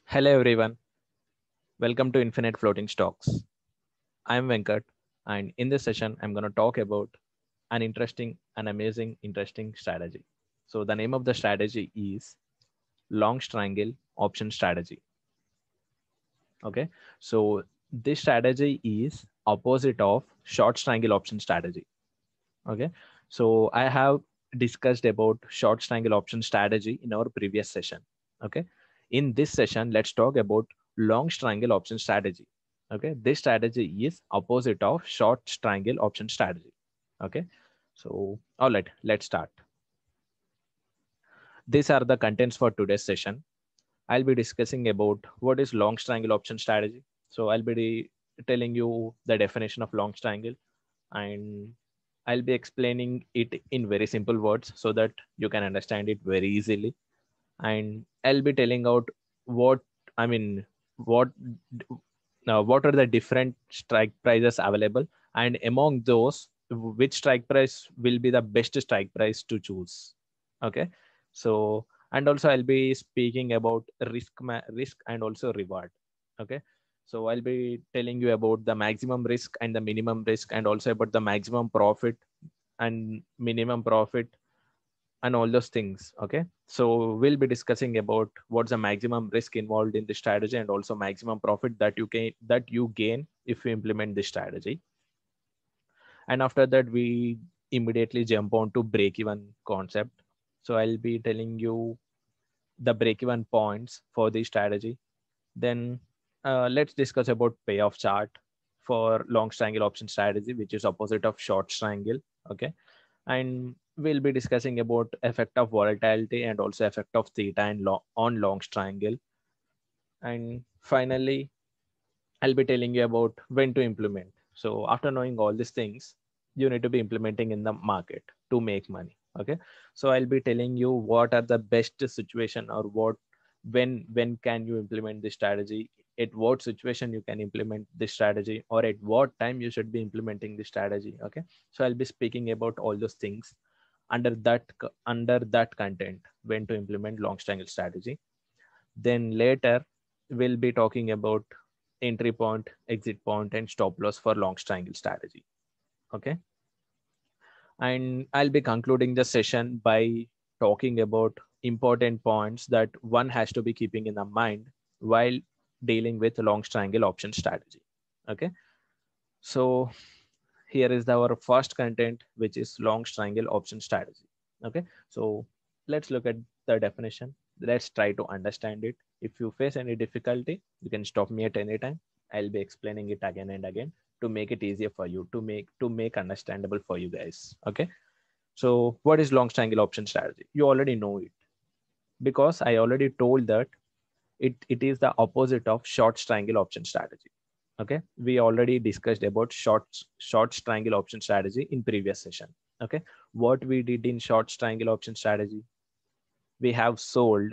Hello everyone, welcome to Infinite Floating Stocks. I'm Venkat, and in this session, I'm going to talk about an interesting strategy. So, the name of the strategy is Long Triangle Option Strategy. Okay, so this strategy is opposite of Short Triangle Option Strategy. Okay, so I have discussed about Short Triangle Option Strategy in our previous session. Okay, in this session, let's talk about Long Triangle Option Strategy. Okay, this strategy is opposite of Short Triangle Option Strategy. Okay, so all right, let's start. These are the contents for today's session. I'll be discussing about what is long triangle option strategy. So I'll be telling you the definition of long triangle, and I'll be explaining it in very simple words so that you can understand it very easily. And I'll be telling out what I mean, what what are the different strike prices available, and among those, which strike price will be the best strike price to choose. Okay, so and also I'll be speaking about risk and also reward. Okay, so I'll be telling you about the maximum risk and the minimum risk, and also about the maximum profit and minimum profit and all those things. Okay, so we'll be discussing about what's the maximum risk involved in the strategy, and also maximum profit that you gain if you implement this strategy. And after that, we immediately jump on to break even concept. So I'll be telling you the break even points for the strategy. Then let's discuss about payoff chart for long triangle option strategy, which is opposite of short triangle. Okay, and we'll be discussing about effect of volatility and also effect of theta and on long triangle. And finally, I'll be telling you about when to implement. So after knowing all these things, you need to be implementing in the market to make money. Okay, so I'll be telling you what are the best situation, or what when can you implement this strategy, at what situation you can implement this strategy, or at what time you should be implementing this strategy. Okay, so I'll be speaking about all those things under that content, when to implement long triangle strategy. Then later we'll be talking about entry point, exit point, and stop loss for long triangle strategy. Okay, and I'll be concluding the session by talking about important points that one has to be keeping in the mind while dealing with long triangle option strategy. Okay, so here is our first content, which is long triangle option strategy. Okay, so let's look at the definition. Let's try to understand it. If you face any difficulty, you can stop me at any time. I'll be explaining it again and again to make it easier for you, to make understandable for you guys. Okay, so what is long triangle option strategy? You already know it, because I already told that it is the opposite of short triangle option strategy. Okay, we already discussed about short triangle option strategy in previous session. Okay, what we did in short triangle option strategy, we have sold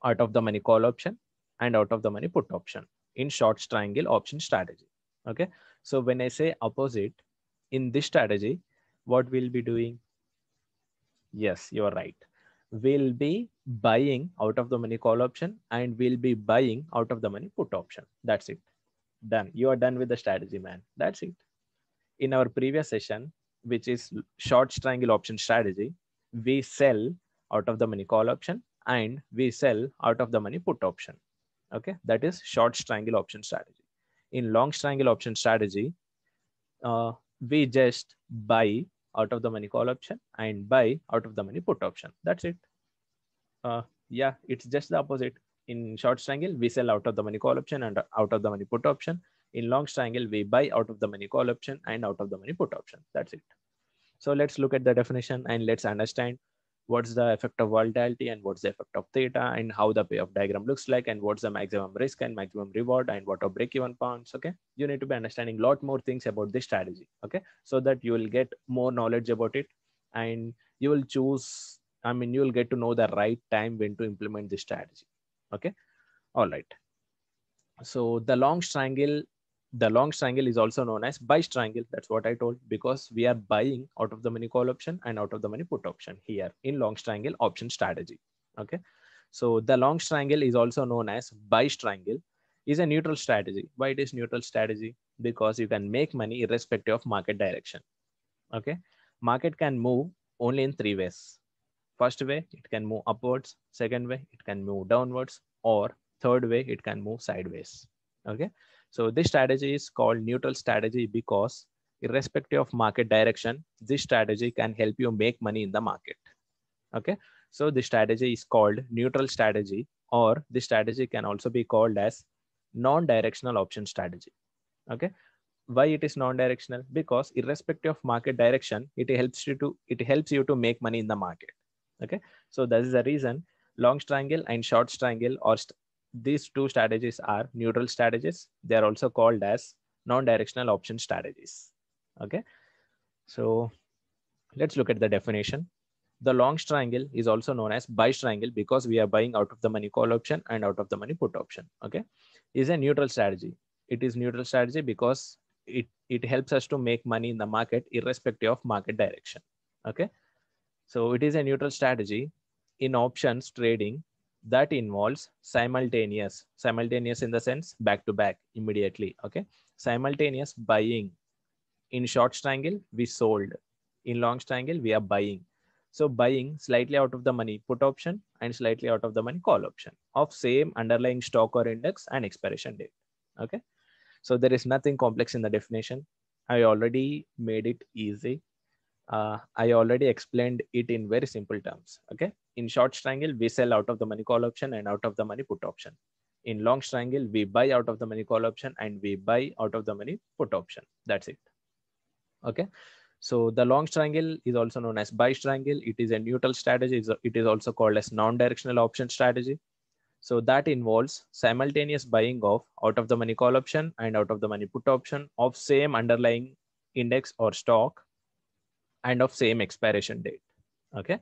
out of the money call option and out of the money put option in short triangle option strategy. Okay, so when I say opposite in this strategy, what we'll be doing? Yes, you're right. We'll be buying out of the money call option, and we'll be buying out of the money put option. That's it. Done. You are done with the strategy, man. That's it. In our previous session, which is short triangle option strategy, we sell out of the money call option, and we sell out of the money put option. Okay, that is short triangle option strategy. In long triangle option strategy, uh, we just buy out of the money call option and buy out of the money put option. That's it. Yeah, it's just the opposite. In short triangle, we sell out of the money call option and out of the money put option. In long triangle, we buy out of the money call option and out of the money put option. That's it. So let's look at the definition, and let's understand what's the effect of volatility and what's the effect of theta, and how the payoff diagram looks like, and what's the maximum risk and maximum reward, and what are break-even points. Okay, you need to be understanding a lot more things about this strategy. Okay, so that you will get more knowledge about it, and you will choose. I mean, you will get to know the right time when to implement this strategy. Okay, all right. So the long triangle is also known as buy triangle. That's what I told, because we are buying out of the money call option and out of the money put option here in long triangle option strategy. Okay, So the longs triangle is also known as buy triangle, is a neutral strategy. Why it is neutral strategy? Because you can make money irrespective of market direction. Okay, market can move only in three ways. First way, it can move upwards. Second way, it can move downwards, or third way, it can move sideways. Okay, so this strategy is called neutral strategy because irrespective of market direction, this strategy can help you make money in the market. Okay, so the strategy is called neutral strategy, or this strategy can also be called as non-directional option strategy. Okay, why it is non-directional? Because irrespective of market direction, it helps you to make money in the market. Okay, so that is the reason long triangle and short triangle, or these two strategies are neutral strategies. They are also called as non-directional option strategies. Okay, so let's look at the definition. The long triangle is also known as buy triangle because we are buying out of the money call option and out of the money put option. Okay, is a neutral strategy. It is neutral strategy because it helps us to make money in the market irrespective of market direction. Okay, so it is a neutral strategy in options trading that involves simultaneous in the sense back to back immediately. Okay, simultaneous buying. In short triangle we sold, in long triangle we are buying. So buying slightly out of the money put option and slightly out of the money call option of same underlying stock or index and expiration date. Okay, so there is nothing complex in the definition. I already made it easy. I already explained it in very simple terms. Okay, in short triangle we sell out of the money call option and out of the money put option. In long triangle we buy out of the money call option and we buy out of the money put option. That's it. Okay, so the long triangle is also known as buy triangle. It is a neutral strategy. It is also called as non-directional option strategy. So that involves simultaneous buying of out of the money call option and out of the money put option of same underlying index or stock and of same expiration date. Okay,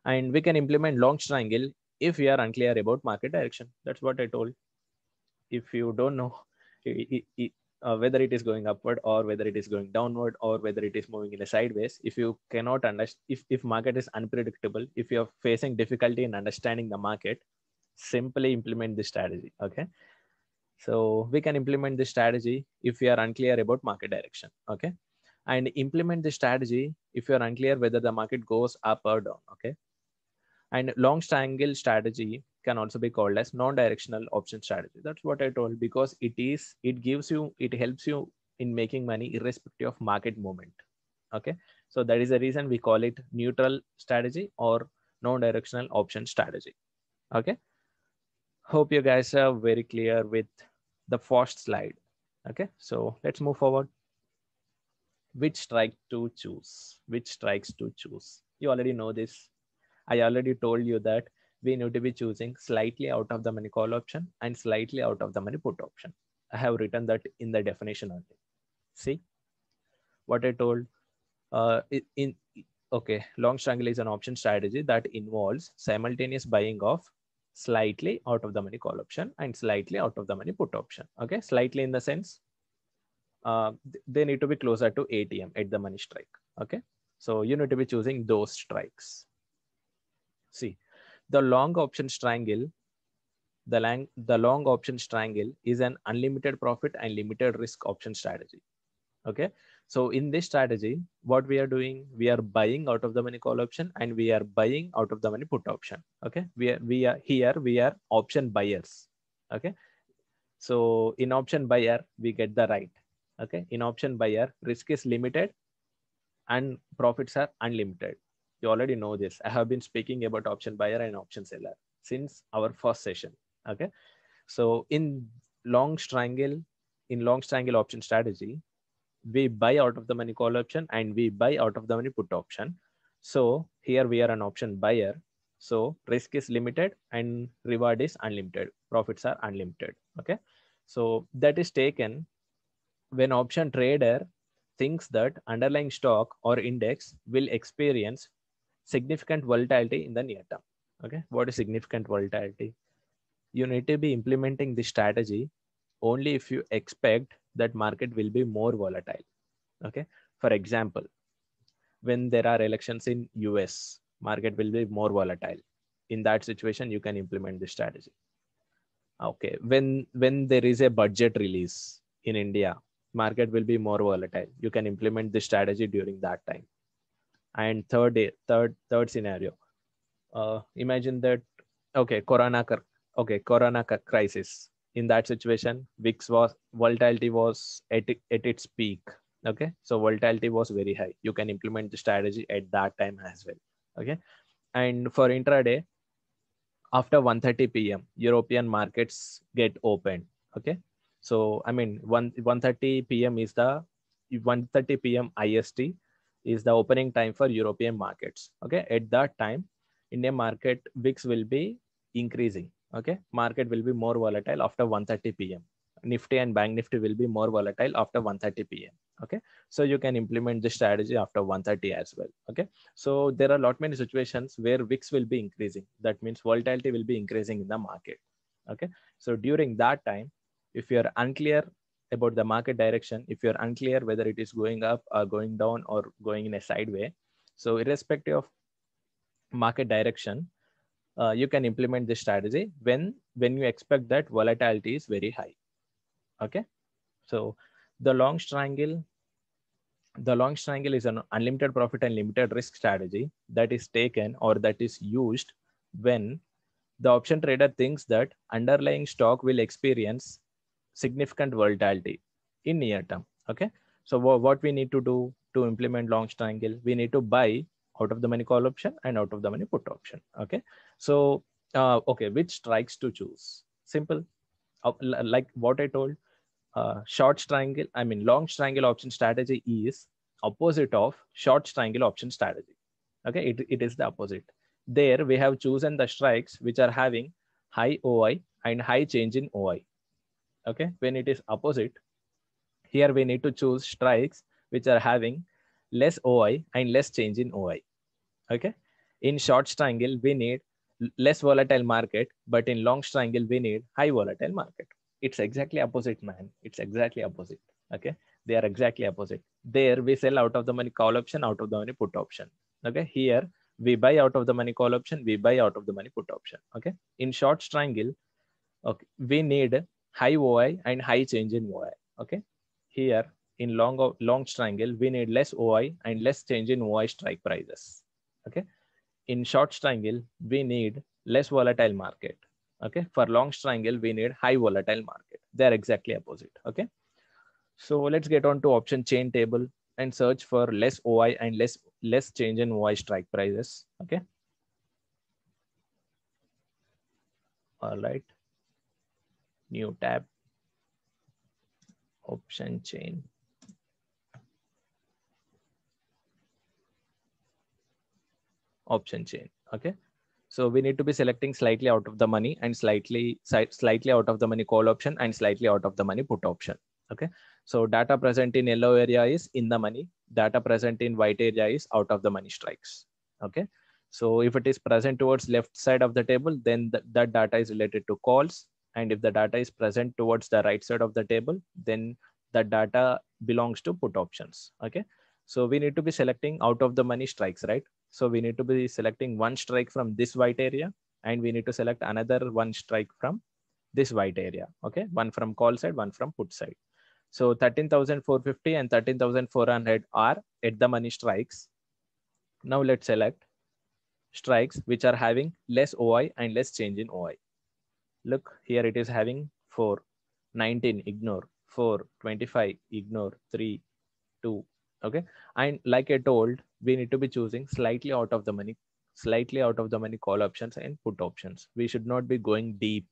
and we can implement long triangle if we are unclear about market direction. That's what I told. If you don't know whether it is going upward or whether it is going downward or whether it is moving in a sideways, if you cannot understand, if market is unpredictable, if you're facing difficulty in understanding the market, simply implement this strategy. Okay, so we can implement this strategy if we are unclear about market direction. Okay, and implement this strategy if you're unclear whether the market goes up or down. Okay, and long triangle strategy can also be called as non-directional option strategy. That's what I told, because it helps you in making money irrespective of market movement. Okay, so that is the reason we call it neutral strategy or non-directional option strategy. Okay, hope you guys are very clear with the first slide. Okay, so let's move forward. Which strike to choose? Which strikes to choose? You already know this. I already told you that we need to be choosing slightly out of the money call option and slightly out of the money put option. I have written that in the definition only. See what I told? Okay, long triangle is an option strategy that involves simultaneous buying of slightly out of the money call option and slightly out of the money put option. Okay, slightly in the sense they need to be closer to ATM at the money strike. Okay, so you need to be choosing those strikes. See, the long options triangle, the long options triangle is an unlimited profit and limited risk option strategy. Okay, so in this strategy, what we are doing, we are buying out of the money call option and we are buying out of the money put option. Okay, we are option buyers. Okay, so in option buyer we get the right. Okay, in option buyer risk is limited and profits are unlimited. You already know this. I have been speaking about option buyer and option seller since our first session. Okay, so in long triangle option strategy, we buy out of the money call option and we buy out of the money put option. So here we are an option buyer. So risk is limited and reward is unlimited. Profits are unlimited. Okay, so that is taken when option trader thinks that underlying stock or index will experience significant volatility in the near term. Okay, what is significant volatility? You need to be implementing this strategy only if you expect that market will be more volatile. Okay, for example, when there are elections in US, market will be more volatile. In that situation, you can implement this strategy. Okay, when there is a budget release in India, market will be more volatile. You can implement this strategy during that time. And third scenario, imagine that, okay, corona crisis. In that situation, VIX was volatility was at its peak. Okay, so volatility was very high. You can implement the strategy at that time as well. Okay, and for intraday, after 1:30 p.m. European markets get opened. Okay, so I mean 1:30 p.m. is the 1:30 p.m. IST is the opening time for European markets. Okay, at that time, Indian market VIX will be increasing. Okay, market will be more volatile after 1:30 p.m. Nifty and Bank Nifty will be more volatile after 1:30 p.m. Okay, so you can implement this strategy after 1:30 as well. Okay, so there are lot many situations where VIX will be increasing. That means volatility will be increasing in the market. Okay, so during that time, if you are unclear about the market direction, if you're unclear whether it is going up or going down or going in a sideway, so irrespective of market direction, you can implement this strategy when you expect that volatility is very high. Okay, so the long triangle is an unlimited profit and limited risk strategy that is taken or that is used when the option trader thinks that underlying stock will experience significant volatility in near term. Okay, so what we need to do to implement long triangle, we need to buy out of the money call option and out of the money put option. Okay, so okay, which strikes to choose? Simple, like what I told, long triangle option strategy is opposite of short triangle option strategy. Okay, it is the opposite. There we have chosen the strikes which are having high OI and high change in OI. Okay, when it is opposite, here we need to choose strikes which are having less OI and less change in OI. Okay, in short triangle we need less volatile market, but in long triangle we need high volatile market. It's exactly opposite, man. It's exactly opposite. Okay, they are exactly opposite. There we sell out of the money call option, out of the money put option. Okay, here we buy out of the money call option, we buy out of the money put option. Okay, in short triangle, okay, we need high OI and high change in OI. Okay, here in long triangle we need less OI and less change in OI strike prices. Okay, in short triangle we need less volatile market. Okay, for long triangle we need high volatile market. They're exactly opposite. Okay, so let's get on to option chain table and search for less OI and less change in OI strike prices. Okay, all right, new tab, option chain. Option chain. Okay, so we need to be selecting slightly out of the money and slightly out of the money call option and slightly out of the money put option. Okay, so data present in yellow area is in the money, data present in white area is out of the money strikes. Okay, so if it is present towards left side of the table, then that data is related to calls, and if the data is present towards the right side of the table, then that data belongs to put options. Okay, so we need to be selecting out of the money strikes, right? So we need to be selecting one strike from this white area, and we need to select another one strike from this white area. Okay, one from call side, one from put side. So 13,450 and 13,400 are at the money strikes. Now let's select strikes which are having less OI and less change in OI. Look, here it is having 4, 19, ignore, 4, 25, ignore, 3, 2. Okay, and like I told, we need to be choosing slightly out of the money call options and put options. We should not be going deep.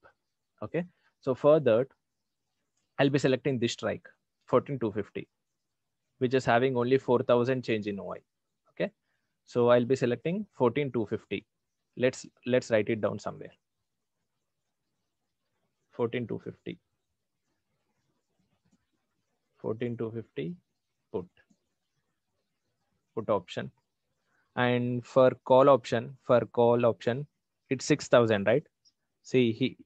Okay, so for that, I'll be selecting this strike 14,250, which is having only 4,000 change in OI. Okay, so I'll be selecting 14,250. Let's write it down somewhere. 14,250. 14,250 put option. And for call option, it's 6,000, right? See,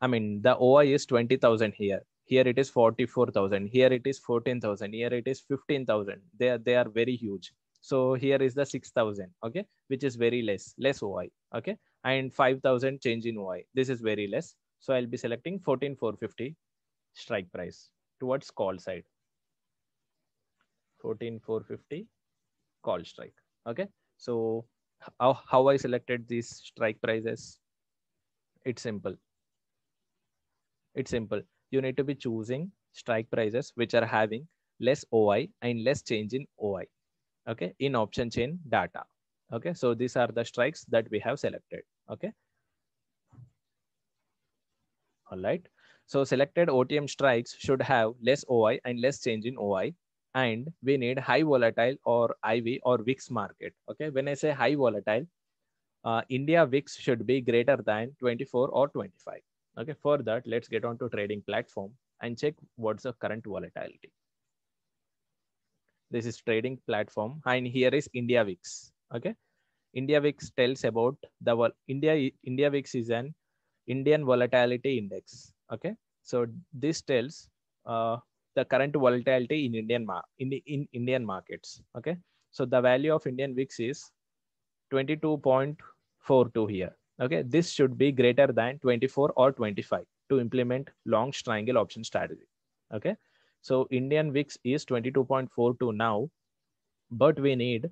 the OI is 20,000 here. Here it is 44,000. Here it is 14,000. Here it is 15,000. They are very huge. So here is the 6,000. Okay, which is very less OI. Okay, and 5,000 change in OI. This is very less. So I'll be selecting 14,450 strike price towards call side. 14,450 call strike. Okay. So how I selected these strike prices? It's simple. It's simple. You need to be choosing strike prices which are having less OI and less change in OI. Okay. In option chain data. Okay. So these are the strikes that we have selected. Okay. All right. So selected OTM strikes should have less OI and less change in OI. And we need high volatile or IV or VIX market. Okay. When I say high volatile, India VIX should be greater than 24 or 25. Okay. For that, let's get on to trading platform and check what's the current volatility. This is trading platform and here is India VIX. Okay. India VIX tells about the India VIX is an Indian volatility index. Okay. So this tells the current volatility in Indian markets. Okay. So the value of Indian VIX is 22.42 here. Okay. This should be greater than 24 or 25 to implement long triangle option strategy. Okay. So Indian VIX is 22.42 now, but we need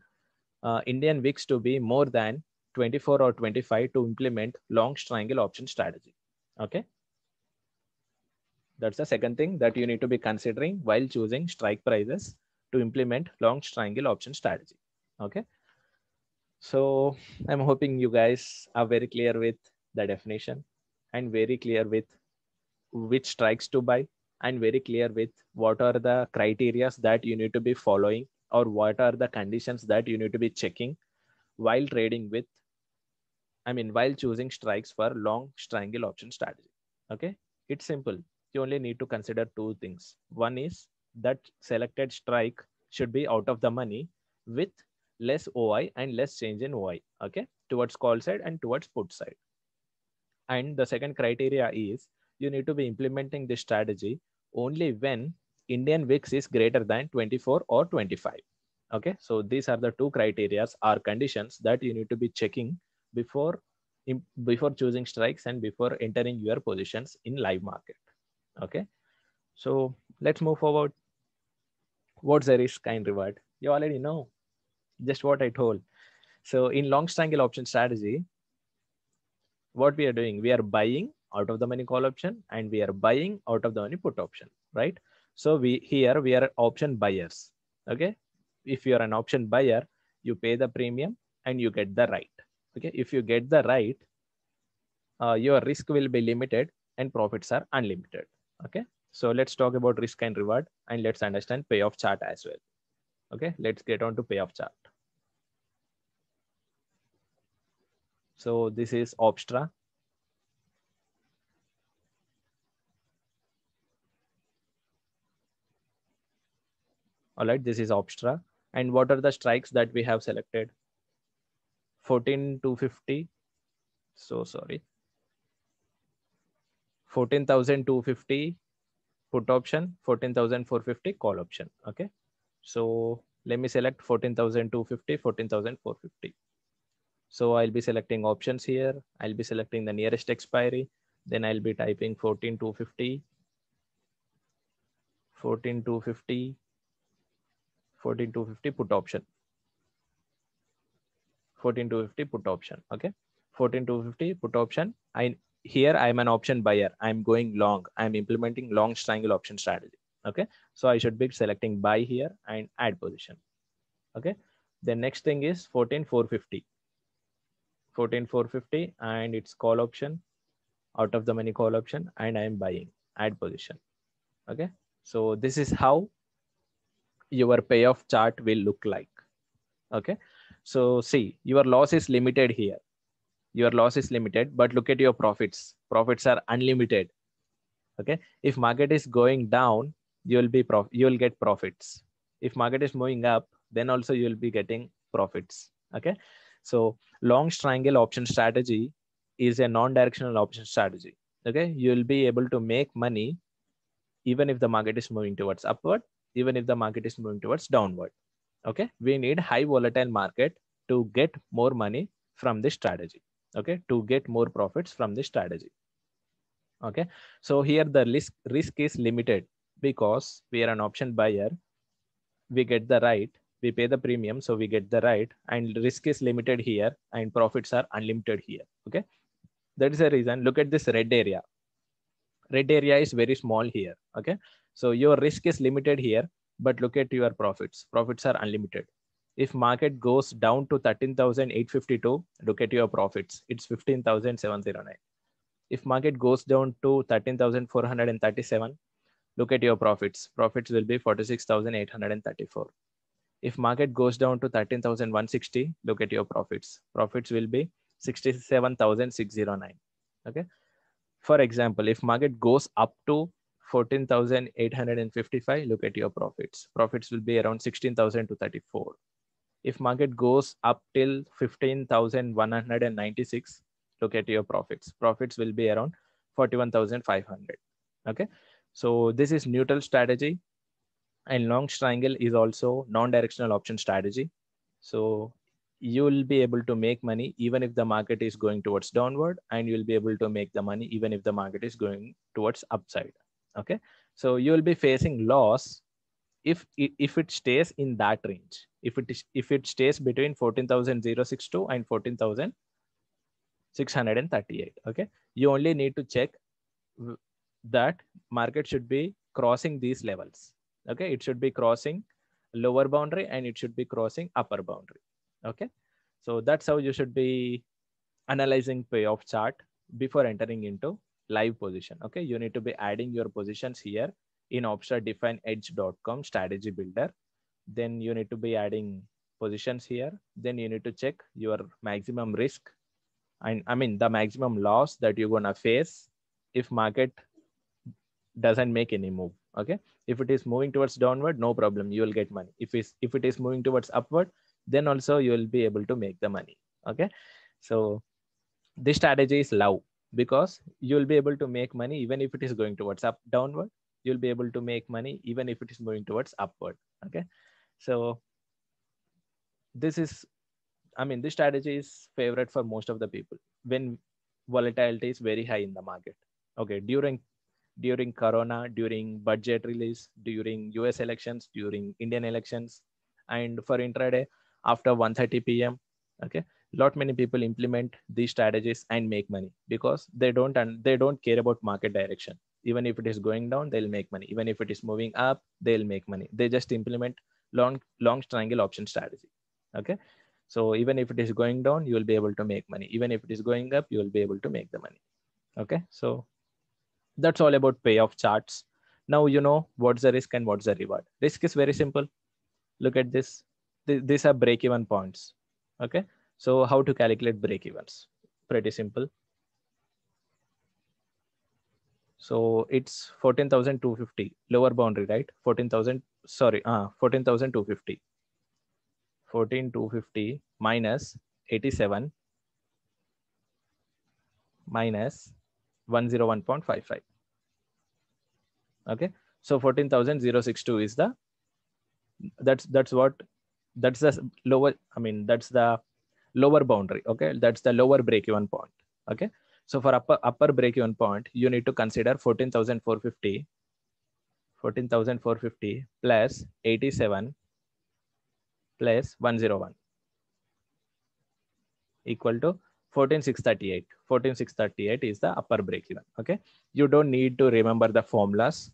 Indian VIX to be more than 24 or 25 to implement long triangle option strategy. Okay. That's the second thing that you need to be considering while choosing strike prices to implement long triangle option strategy. Okay. So I'm hoping you guys are very clear with the definition and very clear with which strikes to buy and very clear with what are the criteria that you need to be following or what are the conditions that you need to be checking while trading with, while choosing strikes for long triangle option strategy. Okay. It's simple. You only need to consider two things. One is that selected strike should be out of the money with less OI and less change in OI. Okay. Towards call side and towards put side. And the second criteria is you need to be implementing this strategy only when Indian VIX is greater than 24 or 25. Okay. So these are the two criteria or conditions that you need to be checking before choosing strikes and before entering your positions in live market. Okay. So let's move forward. What's the risk and reward? You already know just what I told. So in long triangle option strategy, what we are doing, we are buying out of the money call option and we are buying out of the money put option, right? So we are option buyers. Okay. If you are an option buyer, you pay the premium and you get the right. Okay. If you get the right, your risk will be limited and profits are unlimited. Okay. So let's talk about risk and reward and let's understand payoff chart as well. Okay. Let's get on to payoff chart. So this is Opstra. All right, this is Opstra. And what are the strikes that we have selected? 14,250. So sorry. 14,250 put option, 14,450 call option. Okay. So let me select 14,250, 14,450. So I'll be selecting options here. I'll be selecting the nearest expiry. Then I'll be typing 14,250, 14,250, 14,250 put option. 14,250 put option. Okay. 14,250 put option. Here I'm an option buyer. I'm going long. I'm implementing long triangle option strategy. Okay. So I should be selecting buy here and add position. Okay. The next thing is 14,450. 14,450 and it's call option, out of the money call option, and I am buying, add position. Okay. So this is how your payoff chart will look like. Okay. So see, your loss is limited here. Your loss is limited, but look at your profits. Profits are unlimited. Okay. If market is going down, you will get profits. If market is moving up, then also you will be getting profits. Okay. So long triangle option strategy is a non-directional option strategy. Okay. You will be able to make money even if the market is moving towards upward, even if the market is moving towards downward. Okay. We need high volatile market to get more money from this strategy. okay, to get more profits from this strategy. Okay, so here the risk is limited because we are an option buyer. We get the right, we pay the premium, so we get the right, and risk is limited here and profits are unlimited here. Okay, that is the reason. Look at this red area. Red area is very small here. Okay, so your risk is limited here, but look at your profits are unlimited. If market goes down to 13,852, look at your profits, it's 15,709. If market goes down to 13,437, look at your profits will be 46,834. If market goes down to 13,160, look at your profits will be 67,609. Okay, for example, if market goes up to 14,855, look at your profits will be around 16,234. If market goes up till 15,196, look at your profits will be around 41,500. Okay, so this is neutral strategy, and long triangle is also non-directional option strategy. So you will be able to make money even if the market is going towards downward, and you will be able to make the money even if the market is going towards upside. Okay, so you will be facing loss if it stays in that range. If it stays between 14,062 and 14,638. Okay, you only need to check that market should be crossing these levels. Okay, it should be crossing lower boundary and it should be crossing upper boundary. Okay, so that's how you should be analyzing payoff chart before entering into live position. Okay, you need to be adding your positions here in opstradefineedge.com strategy builder. Then you need to be adding positions here. Then you need to check your maximum risk, and I mean the maximum loss that you're gonna face if market doesn't make any move. Okay, if it is moving towards downward, no problem, you will get money. If it is moving towards upward, then also you will be able to make the money. Okay, so this strategy is love because you will be able to make money even if it is going towards downward. You'll be able to make money even if it is moving towards upward. Okay, so this is, I mean, this strategy is favorite for most of the people when volatility is very high in the market. Okay, during corona, during budget release, during US elections, during Indian elections, and for intraday after 1:30 p.m. Okay, lot many people implement these strategies and make money because they don't care about market direction. Even if it is going down, they'll make money. Even if it is moving up, they'll make money. They just implement long triangle option strategy. Okay, so even if it is going down, you will be able to make money. Even if it is going up, you will be able to make the money. Okay, so that's all about payoff charts. Now you know what's the risk and what's the reward. Risk is very simple. Look at this. These are break-even points. Okay, so how to calculate break-evens? Pretty simple. So it's 14,250 lower boundary, right? 14,000. Sorry, 14,250. 14,250 minus 87 minus 101.55. Okay, so 14,062 is the that's the lower, I mean that's the lower boundary. Okay, that's the lower break-even point. Okay, so for upper break-even point, you need to consider 14,450 plus 87 plus 101 equal to 14,638. 14,638 is the upper break-even. Okay, you don't need to remember the formulas.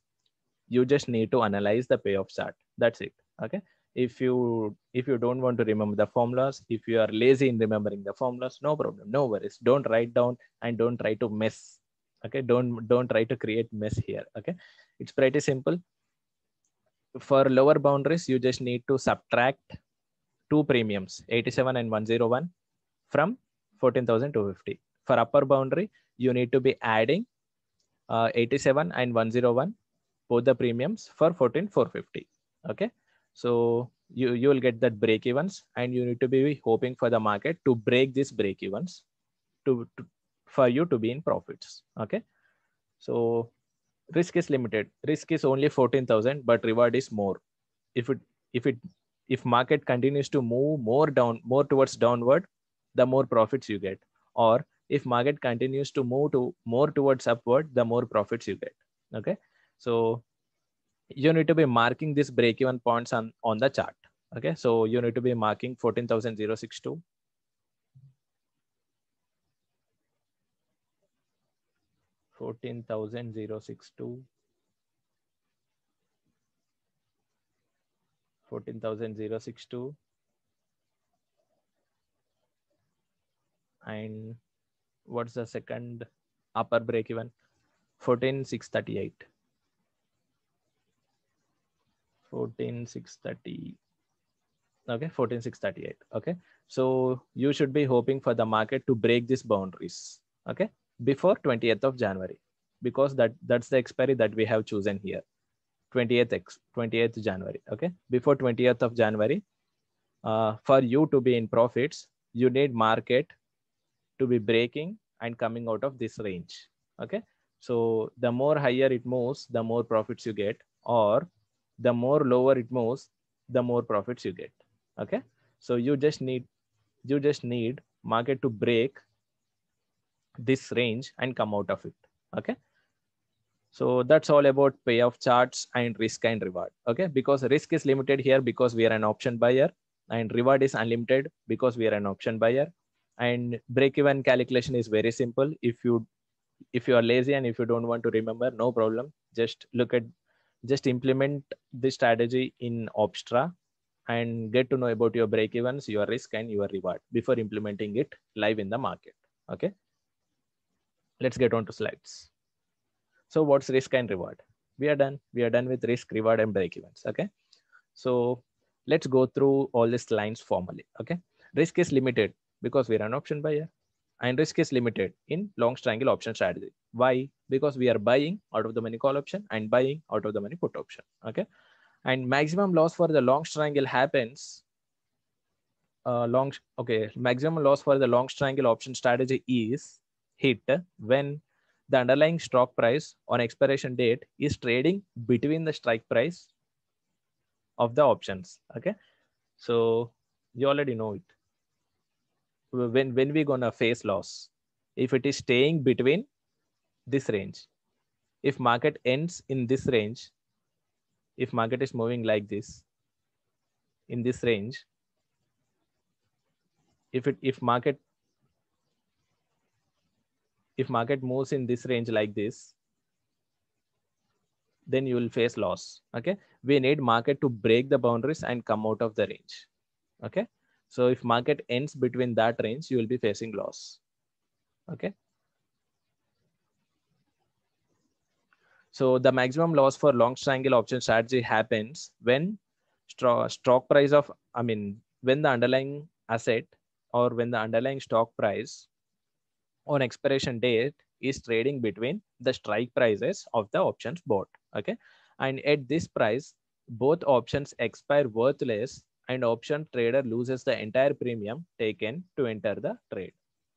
You just need to analyze the payoff chart. That's it. Okay, if you don't want to remember the formulas, if you are lazy in remembering the formulas, no problem, no worries. Don't write down and don't try to mess. Okay, don't try to create mess here. Okay, it's pretty simple. For lower boundaries, you just need to subtract two premiums, 87 and 101 from 14,250. For upper boundary, you need to be adding 87 and 101, both the premiums, for 14,450. Okay, so you will get that break evens, and you need to be hoping for the market to break these break evens for you to be in profits. Okay, so risk is limited. Risk is only 14,000, but reward is more. If market continues to move more towards downward, the more profits you get. or if market continues to move to more towards upward, the more profits you get. Okay, so you need to be marking this break-even points on the chart. Okay, so you need to be marking 14,062, 14,062, 14,062, and what's the second upper break-even? 14,638. 14,630. Okay, 14,638. Okay, so you should be hoping for the market to break these boundaries. Okay, before 20th of January, because that's the expiry that we have chosen here. 20th January. Okay, before 20th of January, for you to be in profits, you need market to be breaking and coming out of this range. Okay, so the more higher it moves, the more profits you get, or the more lower it moves, the more profits you get. Okay, so you just need market to break this range and come out of it. Okay, so that's all about payoff charts and risk and reward. Okay, because risk is limited here because we are an option buyer, and reward is unlimited because we are an option buyer. And break-even calculation is very simple. If you are lazy and if you don't want to remember, no problem. Just implement this strategy in Opstra and get to know about your break-evens, your risk, and your reward before implementing it live in the market. Okay, let's get on to slides. So what's risk and reward? We are done with risk, reward, and break-evens. Okay, so let's go through all these lines formally. Okay, risk is limited because we're an option buyer, and risk is limited in long triangle option strategy. Why? Because we are buying out of the money call option and buying out of the money put option. Okay, and maximum loss for the long triangle happens. Maximum loss for the long triangle option strategy is hit when the underlying stock price on expiration date is trading between the strike price of the options. Okay, so you already know it. When we gonna face loss? If it is staying between this range, if market ends in this range, if market is moving like this in this range, if market moves in this range like this, then you will face loss. Okay, we need market to break the boundaries and come out of the range. Okay, so if market ends between that range, you will be facing loss. Okay, so the maximum loss for long triangle option strategy happens when stock price of, when the underlying asset or when the underlying stock price on expiration date is trading between the strike prices of the options bought. Okay, and at this price, both options expire worthless and option trader loses the entire premium taken to enter the trade.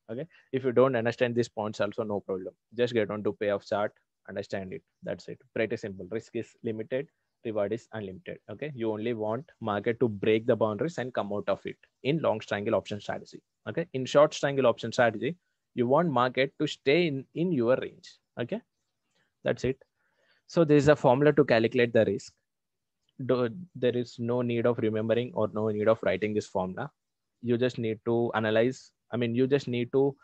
Okay, if you don't understand these points also, no problem, just get on to payoff chart, understand it, that's it. Pretty simple. Risk is limited, reward is unlimited. Okay, you only want market to break the boundaries and come out of it in long triangle option strategy. Okay, in short triangle option strategy, you want market to stay in your range. Okay, that's it. So there is a formula to calculate the risk. There is no need of remembering or no need of writing this formula. You just need to analyze. You just need to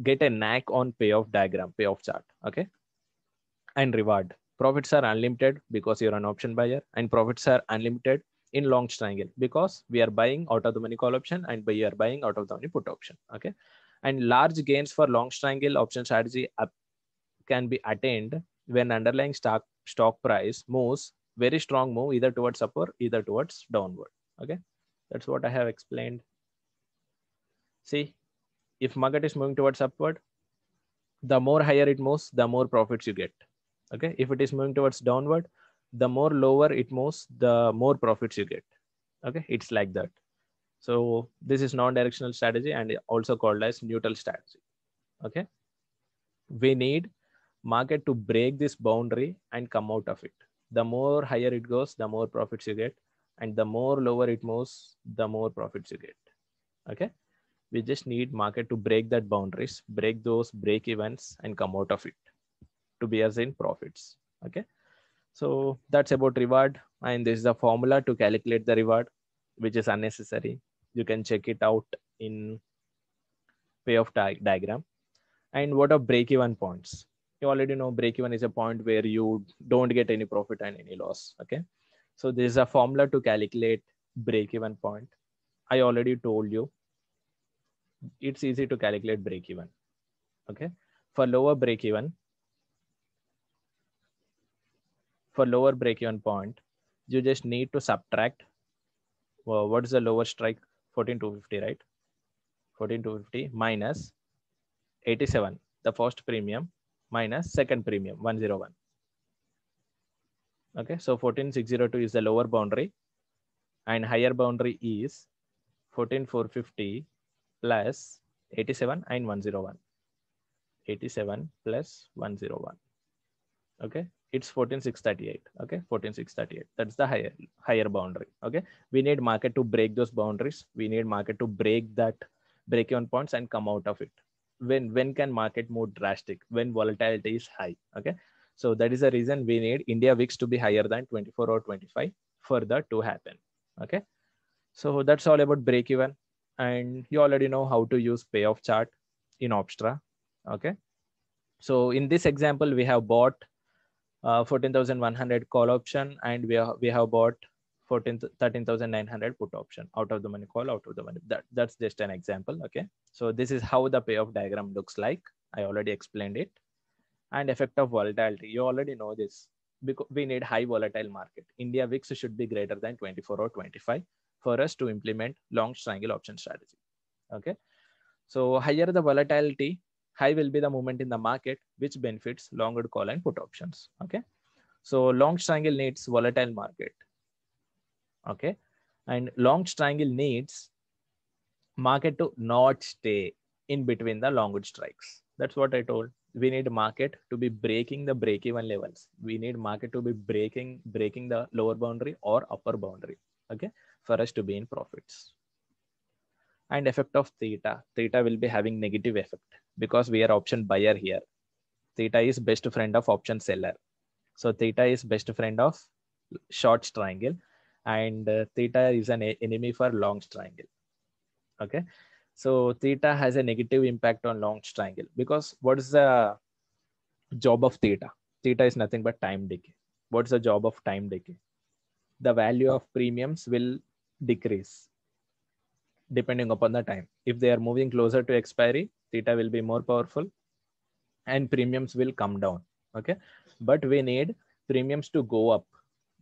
get a knack on payoff diagram, payoff chart. Okay, and reward. Profits are unlimited because you're an option buyer, and profits are unlimited in long triangle because we are buying out of the money call option and we are buying out of the money put option. Okay, and large gains for long triangle option strategy can be attained when underlying stock price moves very strong move either towards up or either towards downward. Okay, that's what I have explained. See, if market is moving towards upward, the more higher it moves, the more profits you get. Okay, if it is moving towards downward, the more lower it moves, the more profits you get. Okay, it's like that. So this is non-directional strategy and also called as neutral strategy. Okay, we need market to break this boundary and come out of it. The more higher it goes, the more profits you get, and the more lower it moves, the more profits you get. Okay, We just need market to break that boundaries, break those break events and come out of it to be as in profits. Okay. So that's about reward. And this is the formula to calculate the reward, which is unnecessary. You can check it out in payoff diagram. And what are break-even points? You already know break-even is a point where you don't get any profit and any loss. Okay. So this is a formula to calculate break-even point. I already told you it's easy to calculate break-even. Okay. For lower break-even point, you just need to subtract. Well, what is the lower strike? 14,250, right? 14,250 minus 87, the first premium, minus second premium, 101. Okay, so 14,602 is the lower boundary, and higher boundary is 14,450 plus 87 and 101. 87 plus 101. Okay, it's 14,638. Okay, 14,638. That's the higher boundary. Okay, we need market to break those boundaries. We need market to break that break-even points and come out of it. When can market move drastic? When volatility is high. Okay, so that is the reason we need India VIX to be higher than 24 or 25 for that to happen. Okay, so that's all about break-even, and you already know how to use payoff chart in Opstra. Okay, so in this example, we have bought 14,100 call option, and we have bought 13,900 put option. Out of the money call, out of the money. That's just an example. Okay, so this is how the payoff diagram looks like. I already explained it. And effect of volatility, you already know this, because we need high volatile market. India VIX should be greater than 24 or 25 for us to implement long triangle option strategy. Okay, so higher the volatility, high will be the movement in the market, which benefits longer call and put options. Okay, so long triangle needs volatile market. Okay, and long triangle needs market to not stay in between the longwood strikes. That's what I told. We need market to be breaking the break-even levels. We need market to be breaking the lower boundary or upper boundary. Okay, for us to be in profits. And effect of theta. Theta will be having negative effect because we are option buyer here. Theta is best friend of option seller. So theta is best friend of short triangle, and theta is an enemy for long triangle. Okay, so theta has a negative impact on long triangle because what is the job of theta? Theta is nothing but time decay. What's the job of time decay? The value of premiums will decrease depending upon the time. If they are moving closer to expiry, theta will be more powerful and premiums will come down. Okay, but we need premiums to go up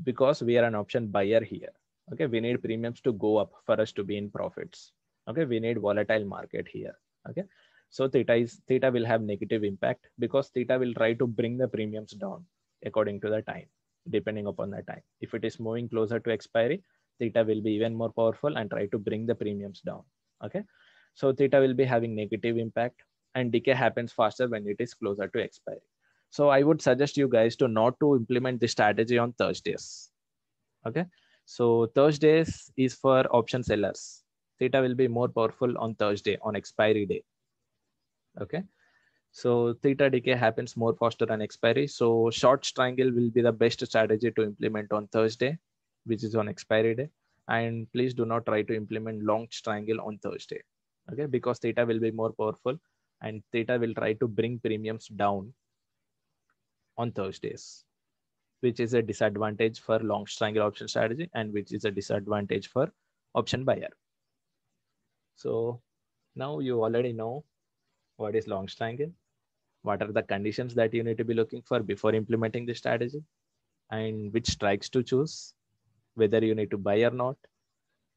because we are an option buyer here. Okay, we need premiums to go up for us to be in profits. Okay, we need volatile market here. Okay, so theta will have negative impact because theta will try to bring the premiums down according to the time, depending upon the time. If it is moving closer to expiry, theta will be even more powerful and try to bring the premiums down. Okay, so theta will be having negative impact, and decay happens faster when it is closer to expiry. So I would suggest you guys to not to implement this strategy on Thursdays. Okay, so Thursdays is for option sellers. Theta will be more powerful on Thursday, on expiry day. Okay, so theta decay happens more faster on expiry. So short triangle will be the best strategy to implement on Thursday, which is on expiry day. And please do not try to implement long triangle on Thursday. Okay, because theta will be more powerful and theta will try to bring premiums down on Thursdays, which is a disadvantage for long triangle option strategy and which is a disadvantage for option buyer. So now you already know what is long triangle, what are the conditions that you need to be looking for before implementing the strategy, and which strikes to choose, whether you need to buy or not.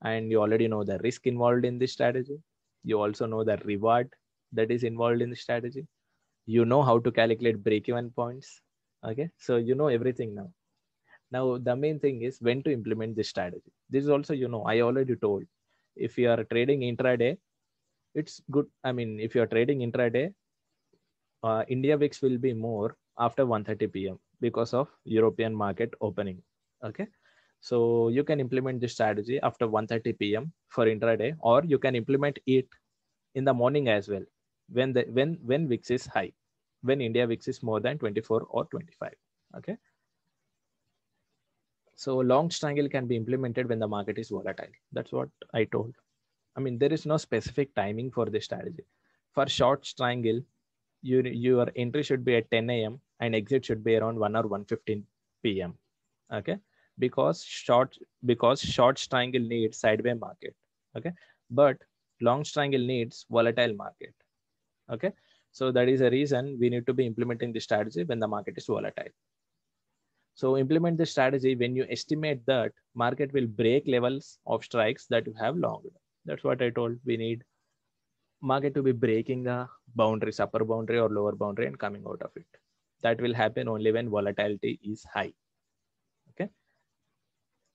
And you already know the risk involved in this strategy. You also know the reward that is involved in the strategy. You know how to calculate break-even points. Okay, so you know everything now. Now the main thing is when to implement this strategy. This is also, you know, I already told, if you are trading intraday, it's good. I mean, if you are trading intraday, India VIX will be more after 1:30 p.m. because of European market opening. Okay, so you can implement this strategy after 1:30 p.m. for intraday, or you can implement it in the morning as well, when VIX is high, when India VIX is more than 24 or 25. Okay. So long triangle can be implemented when the market is volatile. That's what I told. I mean, there is no specific timing for this strategy. For short triangle, your entry should be at 10 a.m. and exit should be around 1 or 1:15 p.m. Okay, because short triangle needs sideways market. Okay, but long triangle needs volatile market. Okay, so that is a reason we need to be implementing the strategy when the market is volatile. So implement the strategy when you estimate that market will break levels of strikes that you have longed. That's what I told. We need market to be breaking the boundaries, upper boundary or lower boundary, and coming out of it. That will happen only when volatility is high. Okay.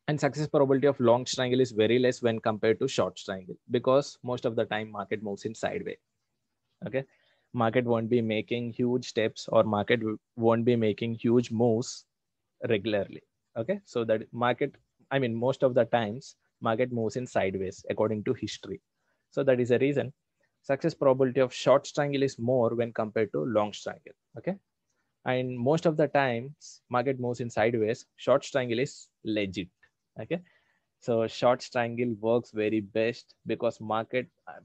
And success probability of long triangle is very less when compared to short triangle, because most of the time market moves in sideways. Okay. Market won't be making huge steps, or market won't be making huge moves regularly. Okay. So that market, I mean, most of the times market moves in sideways according to history. So that is a reason success probability of short triangle is more when compared to long triangle. Okay. And most of the times market moves in sideways, short triangle is legit. Okay. So short triangle works very best because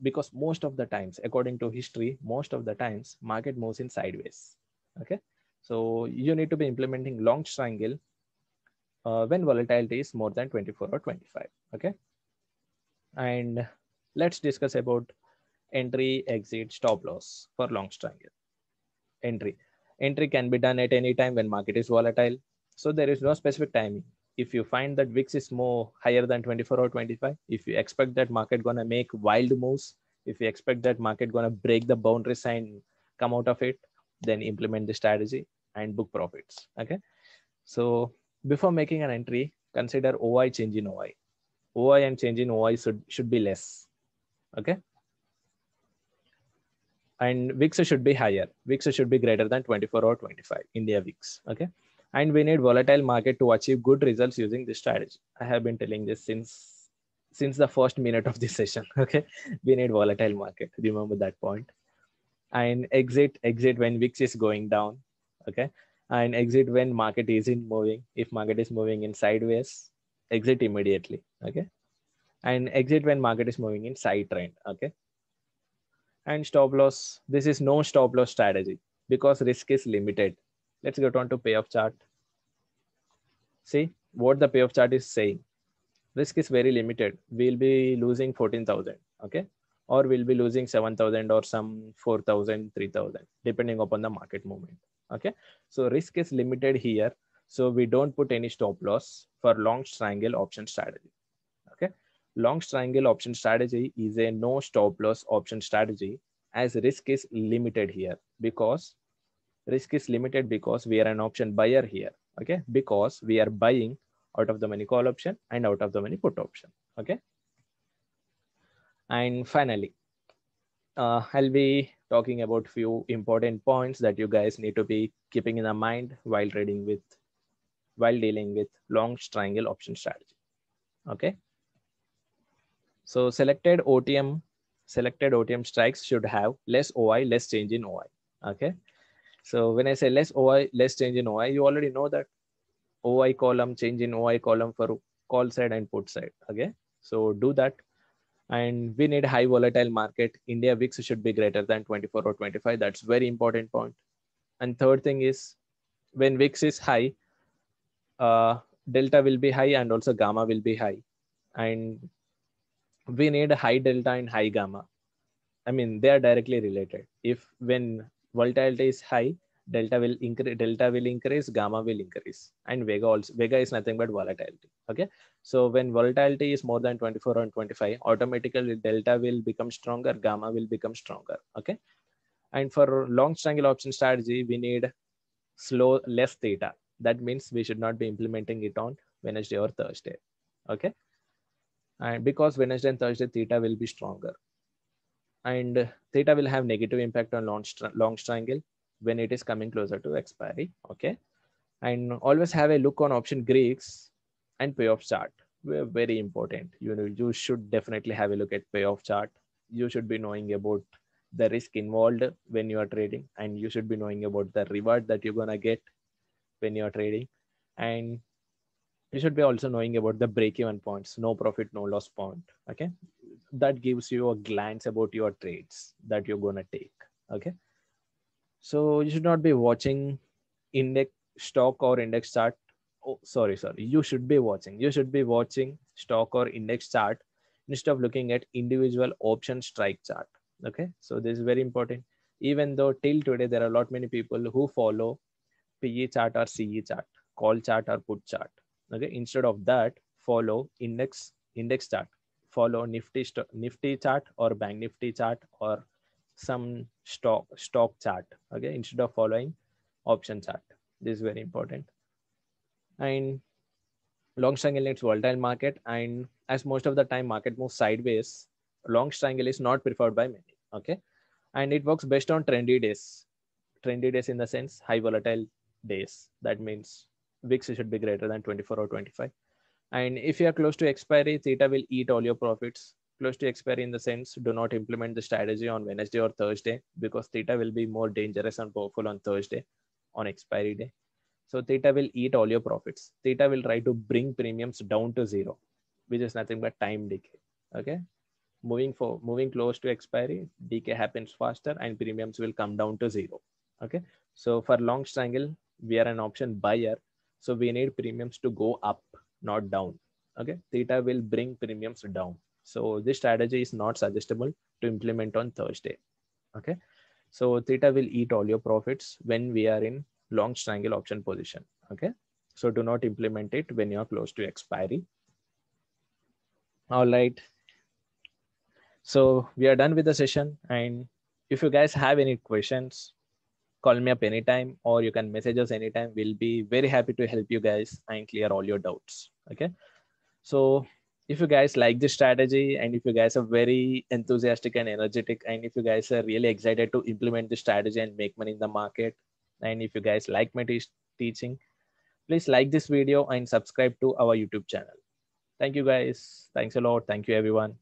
because most of the times, according to history, most of the times market moves in sideways. Okay. So you need to be implementing long triangle when volatility is more than 24 or 25. Okay. And let's discuss about entry, exit, stop loss for long triangle. Entry can be done at any time when market is volatile. So there is no specific timing. If you find that VIX is more higher than 24 or 25, if you expect that market gonna make wild moves, if you expect that market gonna break the boundaries and come out of it, then implement the strategy and book profits. Okay. So before making an entry, consider OI change in OI. OI and change in OI should be less. Okay. And VIX should be higher. VIX should be greater than 24 or 25, India VIX. Okay. And we need volatile market to achieve good results using this strategy. I have been telling this since the first minute of this session. Okay. We need volatile market. Remember that point. And exit when VIX is going down. Okay. And exit when market isn't moving. If market is moving in sideways, exit immediately. Okay. And exit when market is moving in side trend. Okay. And stop loss. This is no stop loss strategy because risk is limited. Let's get on to payoff chart. See what the payoff chart is saying. Risk is very limited. We'll be losing 14,000. Okay. Or we'll be losing 7,000 or some 4,000, 3,000, depending upon the market movement. Okay. So risk is limited here. So we don't put any stop loss for long triangle option strategy. Okay. Long triangle option strategy is a no stop loss option strategy, as risk is limited here because we are an option buyer here. Okay. Because we are buying out of the money call option and out of the money put option. Okay. And finally, I'll be talking about few important points that you guys need to be keeping in the mind while dealing with long triangle option strategy. Okay. So selected OTM strikes should have less OI, less change in OI. Okay. So when I say less OI, less change in OI, you already know that OI column, change in OI column for call side and put side. Okay. So do that. And we need high volatile market. India VIX should be greater than 24 or 25. That's very important point. And third thing is when VIX is high, delta will be high and also gamma will be high. And we need a high delta and high gamma. I mean, they are directly related. If when volatility is high, delta will increase, gamma will increase, and vega is nothing but volatility. Okay. So when volatility is more than 24 and 25, automatically delta will become stronger, gamma will become stronger. Okay. And for long triangle option strategy, we need less theta. That means we should not be implementing it on Wednesday or Thursday. Okay. And because Wednesday and Thursday theta will be stronger, and theta will have negative impact on long triangle when it is coming closer to expiry. Okay. And always have a look on option Greeks and payoff chart. Very important. You should definitely have a look at payoff chart. you should be knowing about the risk involved when you are trading, and you should be knowing about the reward that you're gonna get when you're trading, and you should be also knowing about the break-even points, no profit, no loss point. Okay, that gives you a glance about your trades that you're gonna take. Okay, so you should not be watching index stock or index chart. Oh, sorry. You should be watching stock or index chart instead of looking at individual option strike chart. Okay, so this is very important. Even though till today there are a lot many people who follow PE chart or CE chart, call chart or put chart. Okay, instead of that, follow index chart, follow Nifty chart or Bank Nifty chart or some stock chart. Okay, instead of following option chart. This is very important. And long triangle needs volatile market, and as most of the time market moves sideways, long triangle is not preferred by many. Okay, and it works best on trendy days. Trendy days in the sense high volatile days. That means VIX should be greater than 24 or 25. And if you are close to expiry, theta will eat all your profits. Close to expiry in the sense, do not implement the strategy on Wednesday or Thursday, because theta will be more dangerous and powerful on Thursday, on expiry day. So theta will eat all your profits. Theta will try to bring premiums down to zero, which is nothing but time decay. Okay, moving close to expiry, decay happens faster and premiums will come down to zero. Okay, so for long triangle, we are an option buyer, so we need premiums to go up, not down. Okay, theta will bring premiums down, so this strategy is not suggestible to implement on Thursday. Okay, so theta will eat all your profits when we are in long triangle option position. Okay, so do not implement it when you are close to expiry. All right, so we are done with the session, and if you guys have any questions, call me up anytime or you can message us anytime. We'll be very happy to help you guys and clear all your doubts. Okay, so if you guys like this strategy, and if you guys are very enthusiastic and energetic, and if you guys are really excited to implement the strategy and make money in the market, and if you guys like my teaching, please like this video and subscribe to our YouTube channel. Thank you guys. Thanks a lot. Thank you everyone.